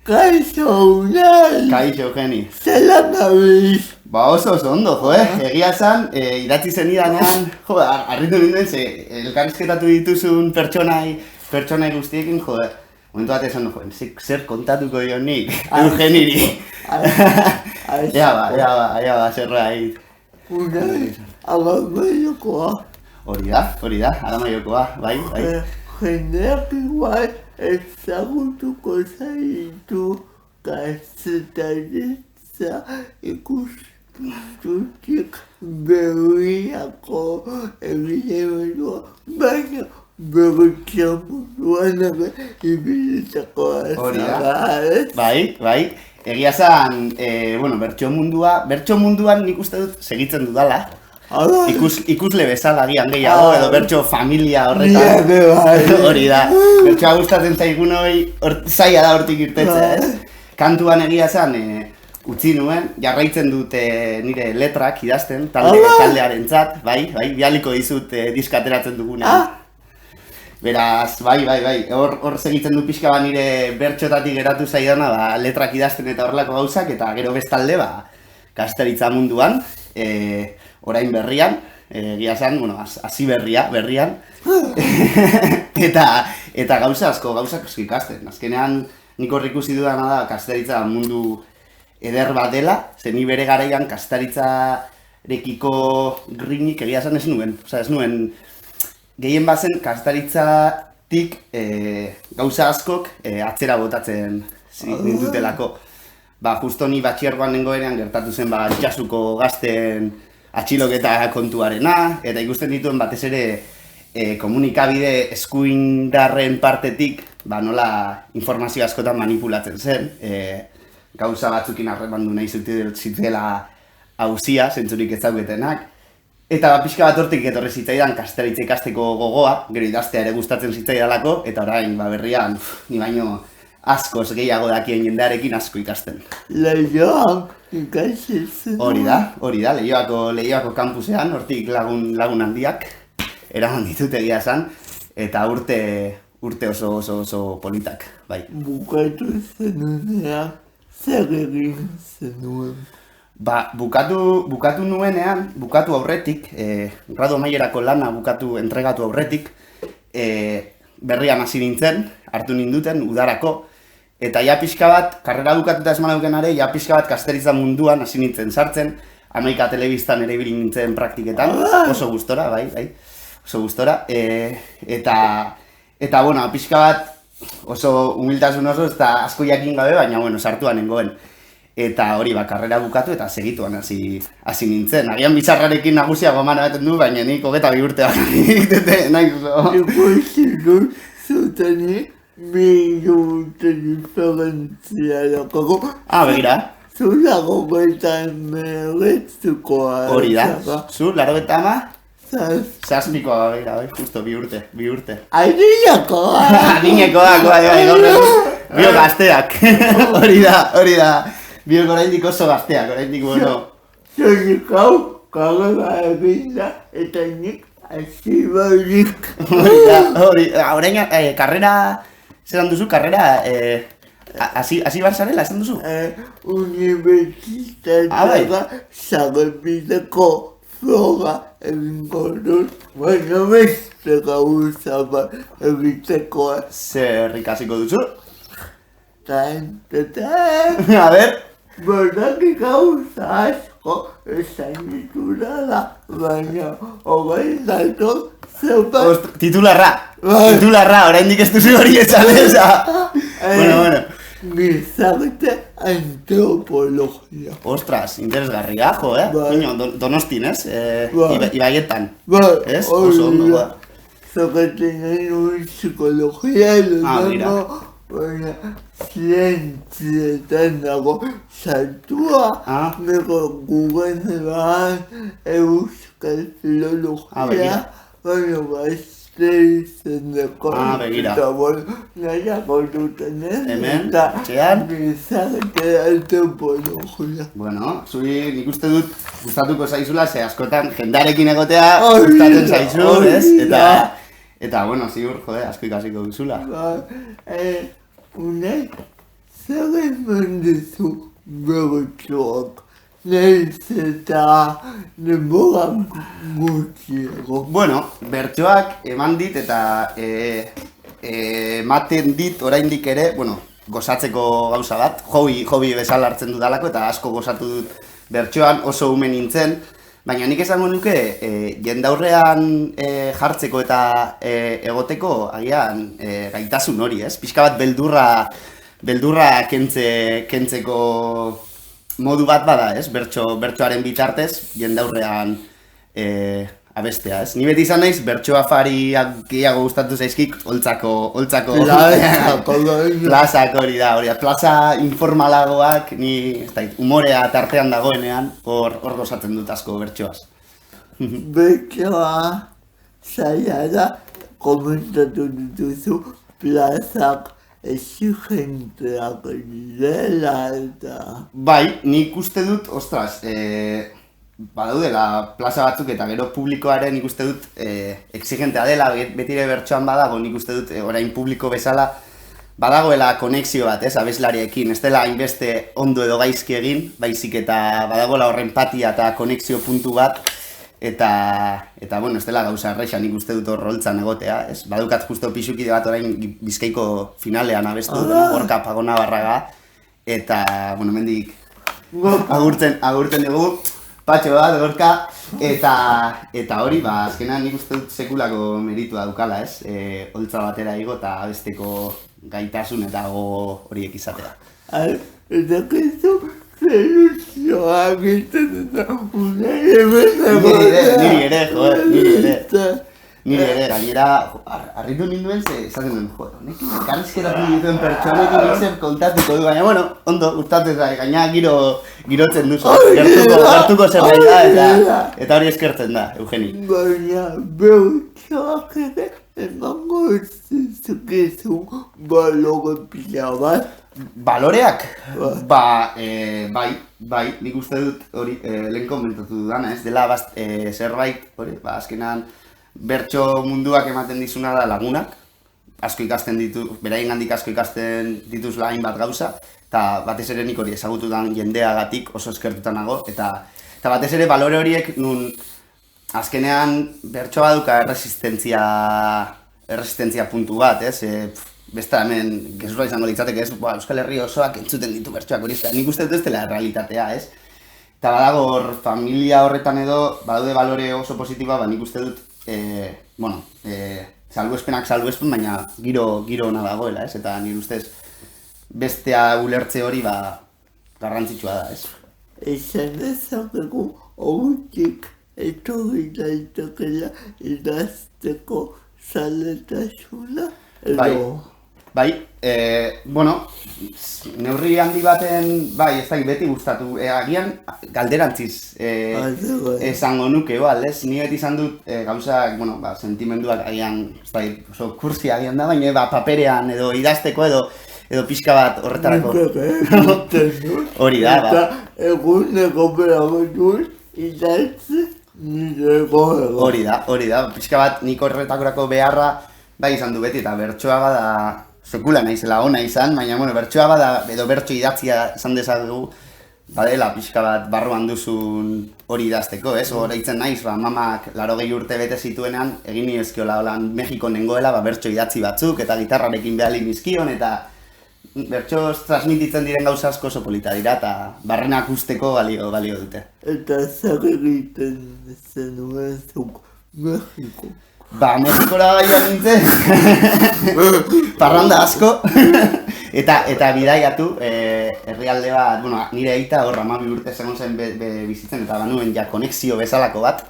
Kaixo, Unai! Kaixo, Geni. Zelan gabiz? Oso ondo, egia esan, idatzi zenidanean, harritu ninden, ze elkarrizketatu dituzun pertsonai guztiekin, momentu bat esan, zer kontatuko dio nik, Eugeniri. Ea ba, zerbait. Unai, Agamaiokoa. Hori da, Agamaiokoa, bai. Jendeak igual ezagutuko zaitu kazetaritza ikuspuntutik berriako egilemendua, baina berritza munduan ere ibilitakoa zara, ez? Bai. Egia zan, bertso munduan nik uste dut segitzen dudala. Ikusle bezala gian gehiago, edo bertso familia horretan. Hori da, bertsoa gustatzen zaigun hori zaila da hortik irtetzea, ez? Kantuan egia zan, utzi nuen, jarraitzen dut nire letrak idazten, taldearentzat, bai, bialiko dizut diskateratzen dugunean. Beraz, bai, hor segitzen du pixka nire bertxotatik geratu zaidana, letrak idazten eta horrelako gauzak, eta gero bestalde, kasteritza munduan, orain berrian, egia esan, hasi berrian, eta gauza asko ikasten. Azkenean, nik hor ikusi dudana da, kasteritza mundu eder bat dela, ze ni bere garaian kastaritzarekiko grinik egia esan ez nuen, gehien bazen kastaritzatik gauza askok atzera botatzen nindutelako. Justo ni batxiergoan nengoenean gertatu zen itxasuko gazten atxiloketa kontuarena, eta ikusten dituen batez ere komunikabide eskuindarren partetik nola informazio askotan manipulatzen zen, gauza batzukin harremandu nahi zutela auzia, zentzurik ez dauketenak, eta pixka bat hortik etorri zitzaidan kastaritza ikasteko gogoa, gero idaztea ere gustatzen zitzaidalako, eta orain berrian, ni baino askoz gehiago dakien jendearekin asko ikasten. Leioak ikasten. Hori da, Leioako kampusean, hortik lagun handiak, eraman ditut egia esan, eta urte oso politak, bai. Bukatu zenunean, zer egin zenuen? Bukatu nuenean, bukatu aurretik, gradu amaierako lana entregatu aurretik, berrian hasi nintzen, hartu ninduten, udarako, eta ja pixka bat, karrera bukatuta esmana dukenare, ja pixka bat kasteritza munduan hasi nintzen sartzen, Amerika Telebistan ere ibili nintzen praktiketan, oso gustora, bai, oso gustora, eta pixka bat, oso humiltasun oso, ez da asko jakin gabe, baina sartuan nengoen. Eta hori karrera bukatu eta segituan hasi nintzen. Agian bizarrarekin nagusiago eman ematen du, baina nik 22 urte bat nahi zo. Ikusi dut zuteni 2 urte diferentzia dago. Begira. Zu 89koa. Hori da. Zu 90 Zazpikoa, begira, justo 2 urte. Adinekoa! Adinekoa, bio gazteak. Hori da. Biok oraindik oso gazteak, oraindik Zorik hau, karrera eginda, eta nik hasi barik. Orain, karrera, zelan duzu, karrera, hasi barzarela, esan duzu? Unibertsitatea zagebideko froga egingo dut, baina beste gauza bat egiteko. Zer ikasiko duzu? A ver. Berdaki gauza asko esan ditudala, baina hogei dator zerbait. Titularra, oraindik ez duzu hori esan eza. Bueno. Gizarte antropologia. Ostras, interesgarria, Donostin, ez? Ibaietan. Ez? Oso ondo, Zokaten nuen psikologia, baina zientzietan dago sartua, nego gugenean euskal filologia, baina bazterizen deko. Eta nahiako duten ez, eta gizarte antropologia. Zuri nik uste dut gustatuko zaizula, ze askotan jendarekin egotea gustatzen zaizu, ez? Eta, ziur, asko ikasiko duzula. Unai, zer eman duzu bertsoak, nahiz eta denbora gutxiago. Bueno, bertsoak eman dit eta ematen dit oraindik ere, bueno, gozatzeko gauza bat, hobby bezala hartzen dudalako eta asko gozatu dut bertsoan, oso ume nintzen, baina nik esango nuke jendaurrean jartzeko eta egoteko agian gaitasun hori, ez? Pixka bat beldurra kentzeko modu bat bada, ez? Bertsoaren bitartez jendaurrean abestea, ez? Ni beti izan naiz, bertso afariak gehiago gustatu zaizkik, holtzako plazak hori da, plaza informalagoak, ni, ez da, umorea tartean dagoenean, hor gozatzen dut asko bertsoaz. Bertsoa zaila da, komentatu dituzu, plazak exigenteak direla eta... Bai, nik uste dut, ostras, badaudela plaza batzuk eta gero publikoaren nik uste dut exigentea dela, betire bertsoan badago, nik uste dut orain publiko bezala badagoela konexio bat, ez, abeslariekin, ez dela hainbeste ondo edo gaizki egin, baizik eta badagoela horren empatia eta konexio puntu bat, eta bueno, ez dela gauza erraixa nik uste dut hor roltzan egotea, ez, badukat justo pixukide bat orain Bizkaiko finalean abestu, Gorka Pagona Barraga, eta, bueno, mendik agurtzen dugu, Patxo bat, Gorka, eta hori, azkenean nik uste dut sekulako meritua dukala, ez? Holtza batera igo eta abesteko gaitasun eta horiek izatea. Eta kizu, zeluzioa egiten eta unai hemen Niri ere, Nire ere, gainera, harritu ninduen esaten duen, honek elkarrizkeratu dituen pertsonekin izen kontatuko du, baina, bueno, ondo, gustatzen zai, gaina girotzen duzu, gertuko zerbait da, eta hori eskertzen da, Eugeni. Baina, bertsoak ere, emango zukezu balore pila bat. Baloreak? Bai, nik uste dut hori, lehen komentatu dudana, ez dela zerbait, hori, azkenan, bertso munduak ematen dizuna da lagunak, asko ikasten beraiengandik asko ikasten dituzla hainbat gauza, eta batez ere nik hori ezagututan jendeagatik oso eskertuta nago, eta batez ere balore horiek nun azkenean bertsoa baduka erresistentzia puntu bat, ez? Besta hemen gezurra izango litzateke, ez? Euskal Herri osoak entzuten ditu bertsoak hori, nik uste dut ez dela realitatea, ez? Eta badago hor familia horretan edo badaude balore oso positiba, nik uste dut salbuespenak salbuespen, baina giro ona dagoela, ez? Eta nire ustez bestea ulertze hori garrantzitsua da, ez? Esan ezagegu hortik etorri daitekela idazteko zaletasuna, edo? Bai, neurri handi baten, ez da, beti gustatu, agian galderantziz esango nuke, ez? Ni beti izan dut gauzak, sentimenduak agian, ez da, oso kursi agian da, baina paperean edo idazteko edo pixka bat horretarako. Hori da, Eta eguneko behagotuz idazte nireko ego. Hori da, pixka bat nik horretakorako beharra bai izan du beti, eta bertsoa bada sekula naizela ona izan, baina bertsoa bada, edo bertso idatzia esan dezakegu, badela pixka bat barruan duzun hori idazteko, ez? Horreitzen naiz, mamak 80 urte bete zituenean, egin nioezkiola holan Mexikon nengoela, bertso idatzi batzuk, eta gitarrarekin behali nizkion, eta bertsoz transmititzen diren gauza asko oso polita dira, eta barrenak usteko balio dute. Eta zer egiten zenuen zuk Mexiko? Mexikora joan nintzen, parranda asko, eta bidaiatu, herrialde bat, nire aita hor 12 urte zegoen zen bizitzen, eta banuen ja konexio bezalako bat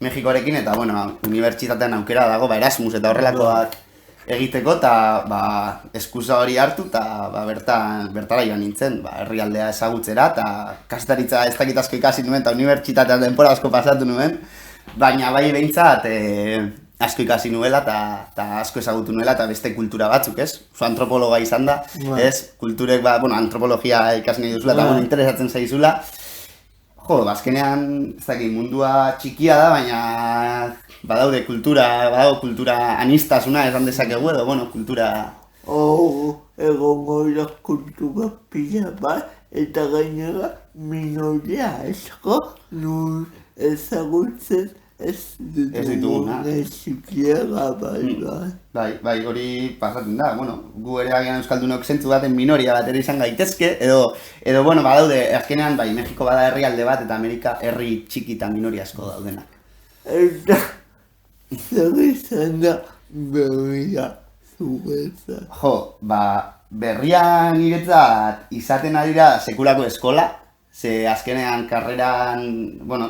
Mexikorekin, eta unibertsitatean aukera dago, Erasmus eta horrelakoak egiteko, eta eskusa hori hartu, eta bertara joan nintzen, herrialdea ezagutzera, eta kazetaritza ez dakit asko ikasi nuen, eta unibertsitatean denbora asko pasatu nuen, baina bai behintzat, asko ikasi nuela eta asko ezagutu nuela eta beste kultura batzuk, ez? Oso antropologa izan da, ez? Kulturek, antropologia ikasi nahi duzula eta interesatzen zaizula. Azkenean, ez dakit, mundua txikia da, baina badago kultura anistasuna esan dezakegu edo, kultura egongo da kultura pila bat, eta gainera minoria asko nun ezagutzen ez dituguna. Sikiera Bai, hori pasatzen da, gu ere agian euskaldunok zentzu baten minoria bat ere izan gaitezke, edo badaude, azkenean, bai, Mexiko bada herrialde bat, eta Amerika herri txiki eta minoria asko daudenak. Eta, zer izan da berria zuretzat? Berrian niretzat izaten adira sekulako eskola, ze azkenean karreran,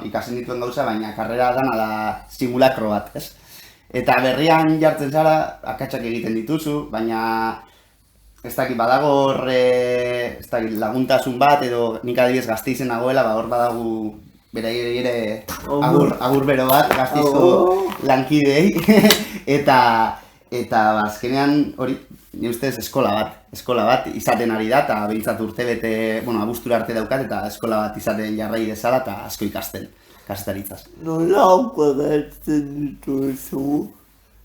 ikasen dituen gauza, baina karrera dana da simulakro bat, ez? Eta berrian jartzen zara, akatsak egiten dituzu, baina ez dakit badago horre, ez dakit laguntasun bat, edo nik adibidez Gasteizen nagoela, hor badagu beraiei ere agur bero bat Gasteizko lankideei, eta azkenean hori, ni ustez eskola bat izaten ari da, eta behintzat urtebete, abuztura arte daukat, eta eskola bat izaten jarrai dezala, eta asko ikasten, kazetaritzaz. Nola aukeratzen dituzu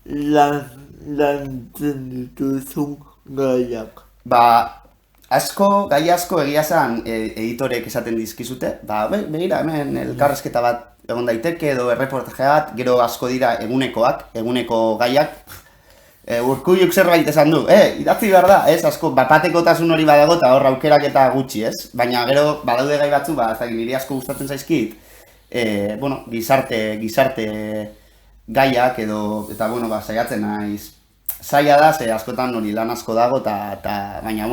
lantzen dituzun gaiak? Gai asko egia zen editorek esaten dizkizute, begira hemen elkarrezketa bat egon daiteke edo erreportaje bat, gero asko dira eguneko gaiak, Urkulluk zerbait esan du, idatzi behar da, asko, bapatekotasun hori badago eta hor aukerak eta gutxi, ez? Baina gero, badaude gai batzu, niri asko gustatzen zaizkit, gizarte gaiak edo, eta saiatzen naiz, zaila da, ze askotan hori lan asko dago, baina,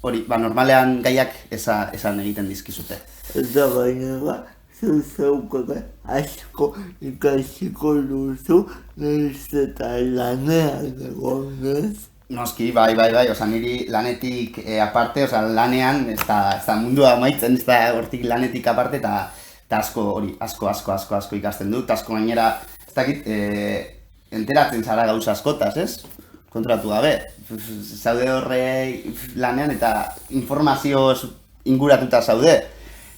hori, normalean gaiak esan egiten dizkizute. Eta gainera, zeukere asko ikasiko duzu, nahiz eta lanean egonez. Noski, bai, niri lanetik aparte, lanean, ez da mundua amaitzen, ez da hortik lanetik aparte, eta asko ikasten dut, asko gainera, ez dakit, enteratzen zara gauza askotaz, ez? Kontratu gabe, zaude horre lanean eta informazioz inguratuta zaude.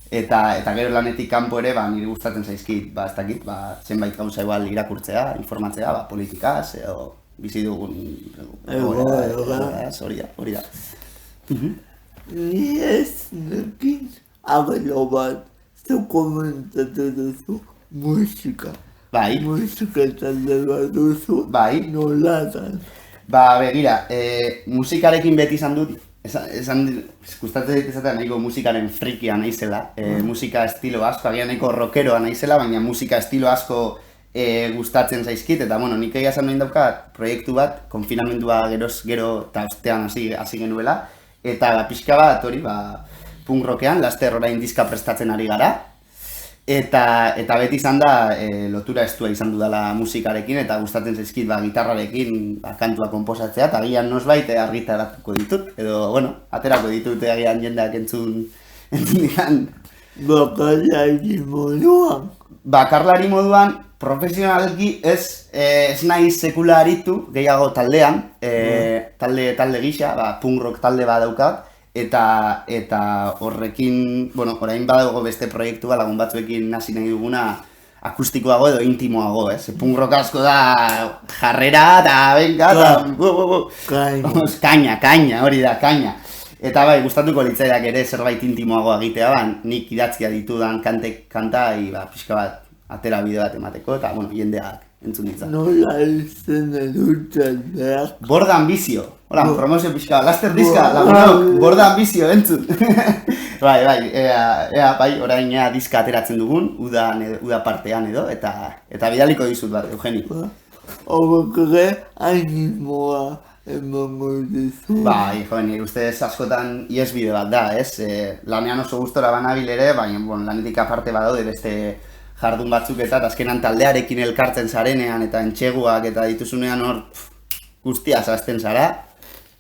Eta gero lanetik kanpo ere, niri gustatzen zaizkit, ez dakit, zenbait gauza igual irakurtzea, informatzea, politikaz, edo bizi dugun... Hori da. Ni ez nekin agelo bat, zu komentatu duzu musika. Bai. Musika talde bat duzu, nolatan. Begira, musikarekin beti izan dut, gustatzen dit esatea nahiko musikaren frikia naizela, musika estilo asko, agian nahiko rockeroa naizela, baina musika estilo asko gustatzen zaizkit, eta nik egia esan noin daukat proiektu bat, konfinamendua gero eta ostean hasi genuela, eta pixka bat hori, punk rockean, laster orain diska prestatzen ari gara, eta beti izan da lotura estua izan dudala musikarekin, eta gustatzen zaizkit gitarrarekin kantua konposatzea, eta agian nosbait argitaratuko ditut, edo, aterako ditut agian jendeak entzun digan. Bakarlari moduan? Bakarlari moduan, profesionalki ez nahi sekula aritu, gehiago taldean, talde gisa, punk rock talde bat daukat, eta horrekin, orain badago beste proiektua lagun batzuekin hasi nahi duguna akustikoago edo intimoago, punk rock asko da jarrera eta benga, kaina, hori da, kaina. Eta gustatuko litzaidak ere zerbait intimoago egitea, nik idatzia ditudan kanta, pixka bat atera bideo bat emateko, eta jendeak entzun ditzak. Nola izan edutzen behar? Borda Ambizio. Hola, promozio pixka, laster diska, lagunok, Borda Ambizio entzun. Orain diska ateratzen dugun, uda partean edo, eta bidaliko dizut bat, Eugeni. Horrek ere, animoa emango dizu. Nire ustez askotan iesbide bat da, ez? Lanean oso gustora banabil ere, baina lanetik aparte badaude beste jardun batzuk eta azkenan taldearekin elkartzen zarenean eta entxeguak eta dituzunean hor guztia zazten zara,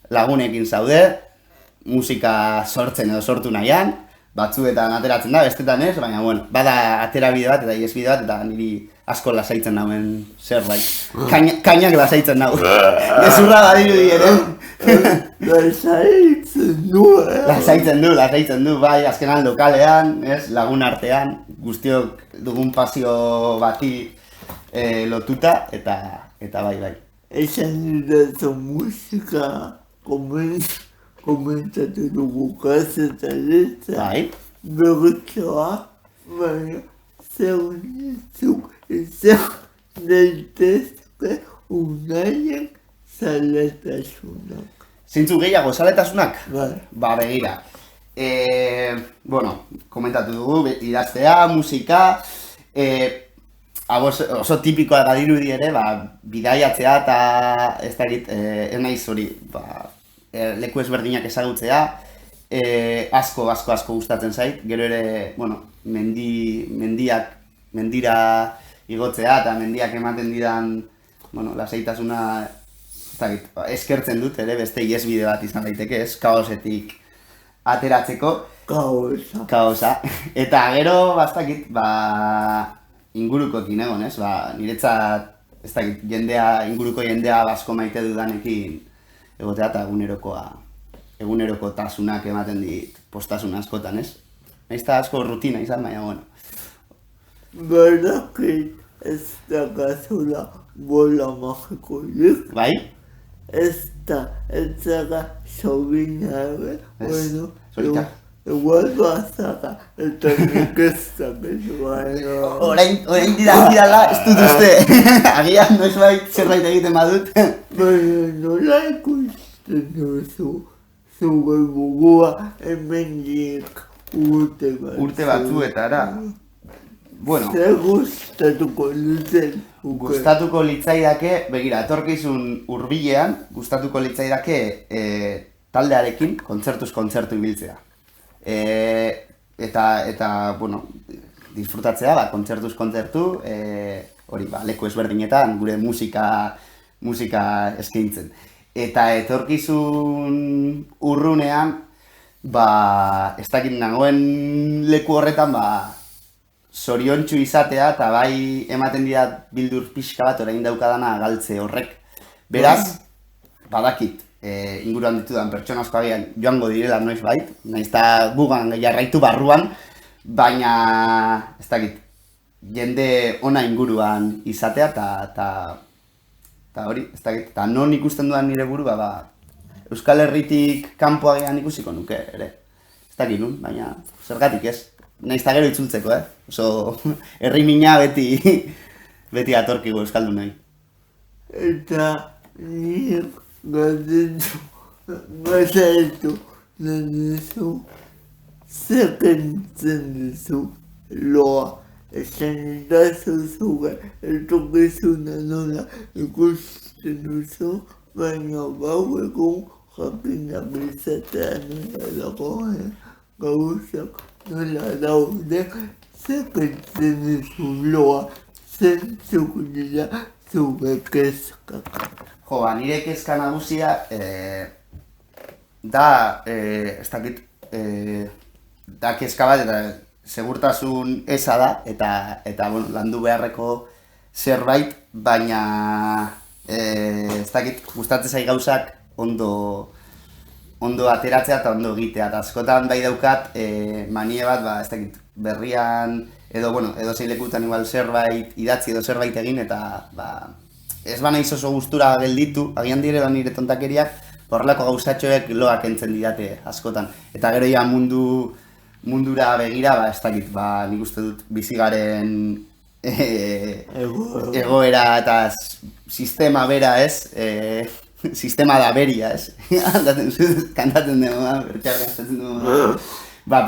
lagunekin zaude, musika sortzen edo sortu nahian, batzuetan ateratzen da, bestetan ez, baina bada atera bide bat eta iesbide bat eta niri asko lasaitzen nauen zerbait. Kainak lasaitzen nau. Gezurra badirudi ere. Lasaitzen du, azkenan lokalean, lagun artean, guztiok dugun pasio bati lotuta, eta bai. Esan dut musika komentatu dugu kazetaritza. Bai. Bertsoa, baina zuk izan daitezke unaien zaletasunak. Zintzu gehiago, zaletasunak? Bai. Ba, begira. Bueno, komentatu dugu, idaztea, musika, oso tipikoa da dirudi ere, bidaiatzea eta ez dakit, ez naiz hori, leku ezberdinak ezagutzea, asko gustatzen zait, gero ere, bueno, mendira igotzea eta mendiak ematen didan, bueno, lasaitasuna, ez dakit, eskertzen dut ere, beste iesbide bat izan daiteke, ez, kaosetik ateratzeko. Kaosa. Eta gero, bastakit, ingurukoekin egon, ez? Niretzat, ez dakit, inguruko jendea asko maite dudanekin egotea eta egunerokotasunak ematen dit postasun askotan, ez? Naiz eta asko rutina izan, baina, bueno. Badakit ez dakazula bola magikorik. Bai? Ez zara sobinabe, bueno, Zorita. igual bazara, eta nik ez dakit, baina... Orain didala, ez dut uste. Agian, noizbait zerbait egiten badut. Baina nola ikusten duzu zure burua hemendik urte batzuetara. Bueno. Zer gustatuko luzen? Gustatuko litzaidake, begira, etorkizun hurbilean, gustatuko litzaidake taldearekin kontzertuz kontzertu ibiltzea. Eta, bueno, disfrutatzea, kontzertuz kontzertu, hori, leku ezberdinetan, gure musika eskaintzen. Eta etorkizun urrunean, ez dakit nagoen leku horretan, zoriontsu izatea eta bai ematen dira bildur pixka bat orain daukadana galtze horrek. Beraz, badakit, inguruan ditudan pertsona asko agian joango direla noizbait, naiz eta gugan jarraitu barruan, baina ez dakit, jende ona inguruan izatea eta hori, ez dakit, eta non ikusten dudan nire burua, Euskal Herritik kanpo agian ikusiko nuke ere. Ez dakit nun, baina zergatik ez. Naiz eta gero itzultzeko, oso herri mina beti atorkigu euskaldun nahi. Eta nik gazaitu duzu, zekentzen duzu loa. Esan dazu zuge, etorkizuna nola ikusten duzu, baina gau egun jakinak izatea nola dagoen gauzak. Nola daude, zekentzen duzu loa, zentzuk dira zure kezkak. Jo, nire kezka nagusia da, ez dakit, da kezka bat eta segurtasun eza da, eta bueno, landu beharreko zerbait, baina ez dakit, gustatzen zai gauzak ondo ateratzea eta ondo egitea, eta askotan bai daukat manie bat, ez dakit, berrian, edo zein lekutan igual zerbait idatzi edo zerbait egin, eta ez naiz oso gustura gelditu, agian dire nire tontakeriak, horrelako gauzatxoek loak entzen didate askotan. Eta gero ja mundura begira, ez dakit, nik uste dut bizigaren egoera eta sistema bera, ez? Sistema da beria, ez? Kantatzen dugu, bertxar kantatzen dugu.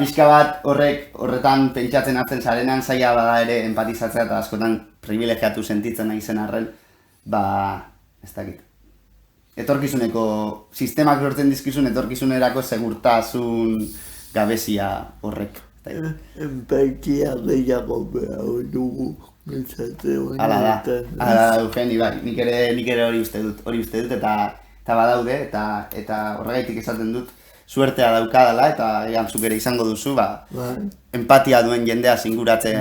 Pixka bat horretan pentsatzen hartzen zarenean zaila bada ere empatizatzea eta askotan privilegiatu sentitzen nahi zen arren, ez dakit. Etorkizuneko, sistemak lortzen dizkizun etorkizunerako segurtasun gabezia horrek. Empatia gehiago behar dugu. Hala da, Eugeni, bai, nik ere hori uste dut eta badaude, eta horregaitik esaten dut suertea daukadala, eta egan zuk ere izango duzu, empatia duen jendea zinguratzen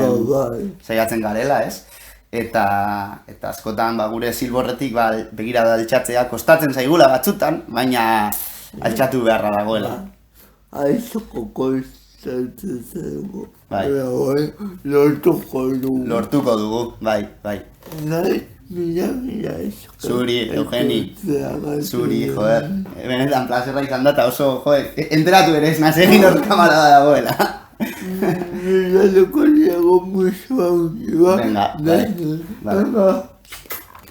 saiatzen garela, ez? Eta askotan gure zilborretik begira da altxatzea, kostatzen zaigula batzutan, baina altxatu beharra dagoela. Aizoko kostatzen zaigu. Lortuko dugu. Lortuko dugu, bai. Mira eso. Zuri, Eugeni. Zuri, Zuri, joder. Benetan plazerra izan da, eta oso, joder, enteratu ere ez naz egin hor kamarada dagoela. Mira lo que le hago mucho a un Venga, Venga. vale. Agur.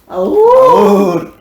Agur!